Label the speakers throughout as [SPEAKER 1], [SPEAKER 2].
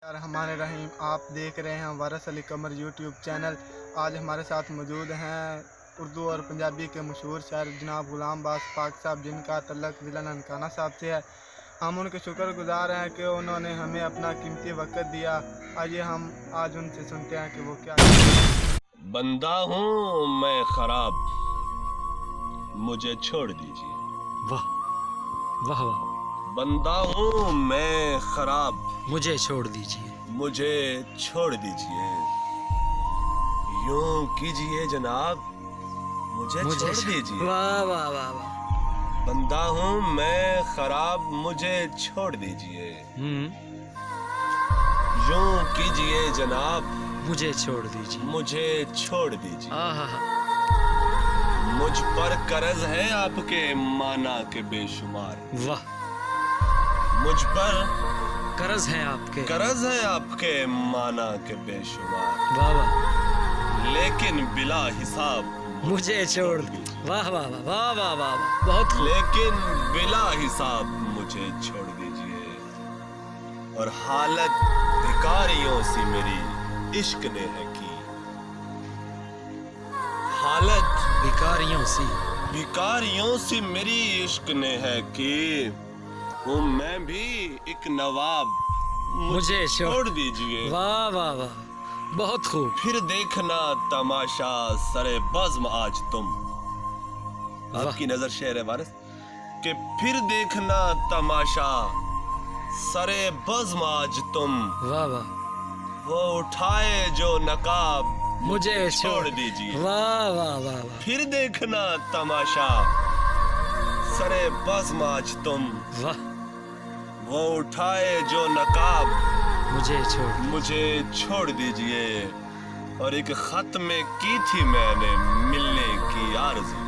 [SPEAKER 1] हमारे रहीम, आप देख रहे हैं वारिस अली कमर यूट्यूब चैनल। आज हमारे साथ मौजूद हैं उर्दू और पंजाबी के मशहूर शायर जनाब गुलाम बास पाक साहब, जिनका तल्लक ज़िला ननकाना साहब से है। हम उनके शुक्रगुजार हैं कि उन्होंने हमें अपना कीमती वक्त दिया। आइए हम आज उनसे सुनते हैं कि वो क्या।
[SPEAKER 2] बंदा हूँ मैं खराब, मुझे छोड़ दीजिए।
[SPEAKER 3] वाह वाह वाह।
[SPEAKER 2] बंदा हूँ मैं खराब,
[SPEAKER 3] मुझे छोड़ दीजिए।
[SPEAKER 2] मुझे छोड़ दीजिए। यूं कीजिए जनाब, मुझे छोड़ दीजिए।
[SPEAKER 3] वाह वाह वाह वाह।
[SPEAKER 2] बंदा हूँ मैं खराब, मुझे छोड़ दीजिए। यूं कीजिए जनाब,
[SPEAKER 3] मुझे छोड़ दीजिए।
[SPEAKER 2] मुझे छोड़ दीजिए।
[SPEAKER 3] आहा।
[SPEAKER 2] मुझ पर कर्ज है आपके माना के बेशुमार।
[SPEAKER 3] वाह।
[SPEAKER 2] मुझ पर
[SPEAKER 3] कर्ज है आपके,
[SPEAKER 2] कर्ज है आपके माना के बेशुमार।
[SPEAKER 3] वाह वाह।
[SPEAKER 2] लेकिन बिला हिसाब
[SPEAKER 3] मुझे छोड़ दीजिए। वाह वाह वाह वाह वाह वाह वाह। बहुत खूब।
[SPEAKER 2] लेकिन बिला हिसाब मुझे छोड़ दीजिए। और हालत भिखारियों सी मेरी इश्क ने है की। हालत भिखारियों सी मेरी इश्क ने है की। हूँ मैं भी एक नवाब, मुझे छोड़ दीजिए।
[SPEAKER 3] वाह वाह वाह। बहुत खूब।
[SPEAKER 2] फिर देखना तमाशा सरे बज़्म आज तुम। आपकी नजर शेर है वारिस कि फिर देखना तमाशा सरे बज़्म आज तुम।
[SPEAKER 3] वाह वाह।
[SPEAKER 2] वो उठाए जो नकाब,
[SPEAKER 3] मुझे
[SPEAKER 2] छोड़ दीजिए।
[SPEAKER 3] वाह वाह वाह वाह।
[SPEAKER 2] फिर देखना तमाशा सरे बज़्म आज तुम।
[SPEAKER 3] वाह।
[SPEAKER 2] वो उठाए जो नकाब,
[SPEAKER 3] मुझे
[SPEAKER 2] छोड़ दीजिए। और एक खत में की थी मैंने मिलने की आरज़ू।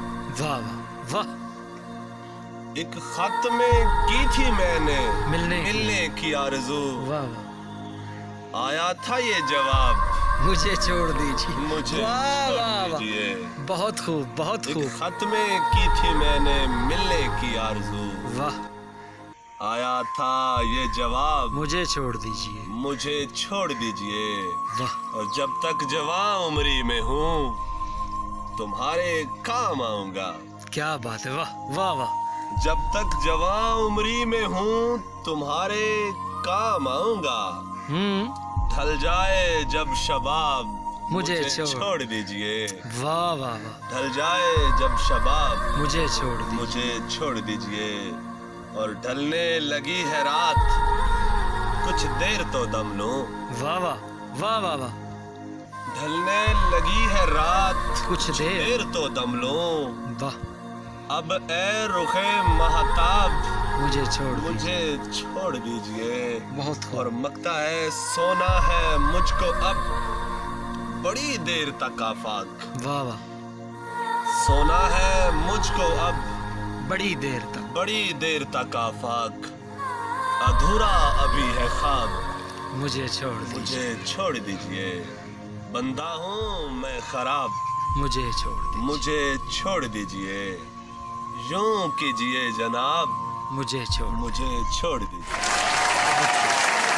[SPEAKER 3] वाह वाह वाह।
[SPEAKER 2] एक खत में की थी मैंने
[SPEAKER 3] मिलने
[SPEAKER 2] की आरज़ू।
[SPEAKER 3] वाह वाह।
[SPEAKER 2] आया था ये जवाब,
[SPEAKER 3] मुझे छोड़ दीजिए।
[SPEAKER 2] मुझे
[SPEAKER 3] वाह
[SPEAKER 2] छोड़
[SPEAKER 3] वाह वाह।
[SPEAKER 2] दीजिए।
[SPEAKER 3] बहुत खूब बहुत
[SPEAKER 2] एक
[SPEAKER 3] खूब।
[SPEAKER 2] खत में की थी मैंने मिलने की आरज़ू।
[SPEAKER 3] वाह।
[SPEAKER 2] आया था ये जवाब,
[SPEAKER 3] मुझे छोड़ दीजिए।
[SPEAKER 2] मुझे छोड़ दीजिए।
[SPEAKER 3] वाह।
[SPEAKER 2] और जब तक जवान उम्री में हूँ तुम्हारे काम आऊंगा।
[SPEAKER 3] क्या बात है। वाह वाह वाह।
[SPEAKER 2] जब तक जवान उम्री में हूँ तुम्हारे काम आऊंगा। ढल जाए जब शबाब,
[SPEAKER 3] मुझे
[SPEAKER 2] छोड़ दीजिए।
[SPEAKER 3] वाह वाह वाह।
[SPEAKER 2] ढल जाए जब शबाब,
[SPEAKER 3] मुझे
[SPEAKER 2] छोड़ दीजिए। और ढलने लगी है रात, कुछ देर तो दम लो।
[SPEAKER 3] वाह वाह वाह वाह वाह।
[SPEAKER 2] ढलने लगी है रात,
[SPEAKER 3] कुछ
[SPEAKER 2] देर तो दम लो।
[SPEAKER 3] वाह।
[SPEAKER 2] अब ए रुखे महताब,
[SPEAKER 3] मुझे
[SPEAKER 2] छोड़ दीजिए।
[SPEAKER 3] बहुत खूब।
[SPEAKER 2] और मकता है सोना है मुझको अब बड़ी देर तक आफाक।
[SPEAKER 3] वाह वाह।
[SPEAKER 2] सोना है मुझको अब
[SPEAKER 3] बड़ी देर तक
[SPEAKER 2] आफाक। अधूरा अभी है ख्वाब,
[SPEAKER 3] मुझे
[SPEAKER 2] छोड़ दीजिए। बंदा हूँ मैं खराब,
[SPEAKER 3] मुझे
[SPEAKER 2] छोड़ दीजिए। यूं कीजिए जनाब,
[SPEAKER 3] मुझे
[SPEAKER 2] छोड़ दीजिए।